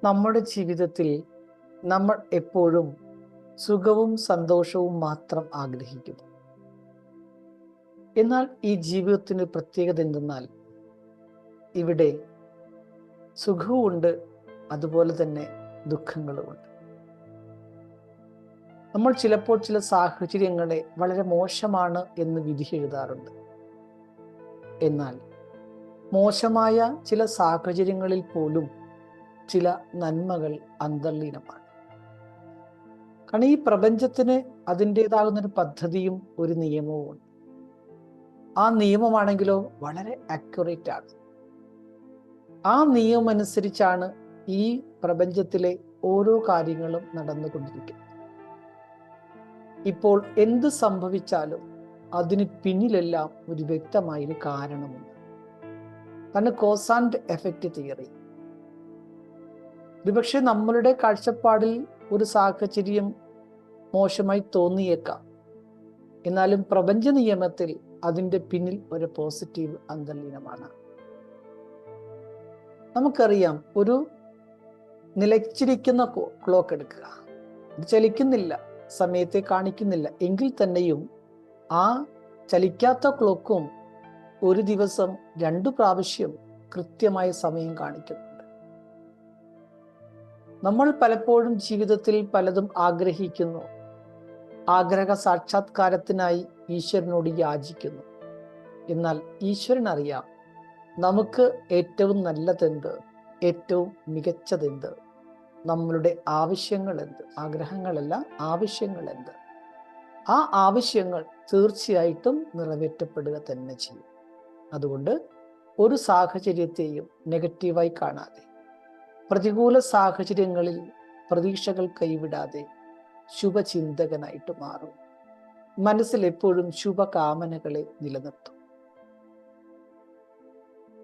നമ്മുടെ ജീവിതത്തിൽ നമ്മൾ എപ്പോഴും സുഖവും സന്തോഷവും മാത്രം ആഗ്രഹിക്കുന്നു. എന്നാൽ ഈ ജീവിതത്തിന് പ്രത്യേകത എന്തെന്നാൽ ഇവിടെ സുഖവുമുണ്ട്, അതുപോലെ തന്നെ ദുഃഖങ്ങളുമുണ്ട്. നമ്മൾ ചിലപ്പോൾ ചില സാഹചര്യങ്ങളെ വളരെ മോശമാണ് എന്ന് വിധി എഴുതാറുണ്ട്. എന്നാൽ മോശമായ ചില സാഹചര്യങ്ങളിൽ പോലും ചില നന്മകൾ അന്തർലീനമാണ്. കാരണം ഈ പ്രപഞ്ചത്തിന് അതിൻ്റെതാകുന്നൊരു പദ്ധതിയും ഒരു നിയമവും ഉണ്ട്. ആ നിയമമാണെങ്കിലോ വളരെ അക്യുറേറ്റ് ആണ്. ആ നിയമം അനുസരിച്ചാണ് ഈ പ്രപഞ്ചത്തിലെ ഓരോ കാര്യങ്ങളും നടന്നുകൊണ്ടിരിക്കുന്നത്. ഇപ്പോൾ എന്ത് സംഭവിച്ചാലും അതിന് പിന്നിലെല്ലാം ഒരു വ്യക്തമായൊരു കാരണമുണ്ട്. കാരണം കോസ് ആൻഡ് എഫക്റ്റ് തിയറി. ഒരുപക്ഷെ നമ്മളുടെ കാഴ്ചപ്പാടിൽ ഒരു സാഹചര്യം മോശമായി തോന്നിയേക്കാം, എന്നാലും പ്രപഞ്ച നിയമത്തിൽ അതിൻ്റെ പിന്നിൽ ഒരു പോസിറ്റീവ് അന്തർലീനമാണ്. നമുക്കറിയാം, ഒരു നിലച്ചിരിക്കുന്ന ക്ലോക്ക് എടുക്കുക, ഇത് ചലിക്കുന്നില്ല, സമയത്തെ കാണിക്കുന്നില്ല, എങ്കിൽ തന്നെയും ആ ചലിക്കാത്ത ക്ലോക്കും ഒരു ദിവസം 2 പ്രാവശ്യം കൃത്യമായ സമയം കാണിക്കുന്നുണ്ട്. നമ്മൾ പലപ്പോഴും ജീവിതത്തിൽ പലതും ആഗ്രഹിക്കുന്നു, ആഗ്രഹ സാക്ഷാത്കാരത്തിനായി ഈശ്വരനോട് യാചിക്കുന്നു. എന്നാൽ ഈശ്വരൻ അറിയാം നമുക്ക് ഏറ്റവും നല്ലതെന്ത്, ഏറ്റവും മികച്ചതെന്ത്, നമ്മളുടെ ആവശ്യങ്ങൾ എന്ത്. ആഗ്രഹങ്ങളല്ല, ആവശ്യങ്ങൾ എന്ത്. ആ ആവശ്യങ്ങൾ തീർച്ചയായിട്ടും നിറവേറ്റപ്പെടുക തന്നെ ചെയ്യും. അതുകൊണ്ട് ഒരു സാഹചര്യത്തെയും നെഗറ്റീവായി കാണാതെ, പ്രതികൂല സാഹചര്യങ്ങളിൽ പ്രതീക്ഷകൾ കൈവിടാതെ ശുഭചിന്തകനായിട്ട് മാറും. മനസ്സിൽ എപ്പോഴും ശുഭകാമനകളെ നിലനിർത്തും.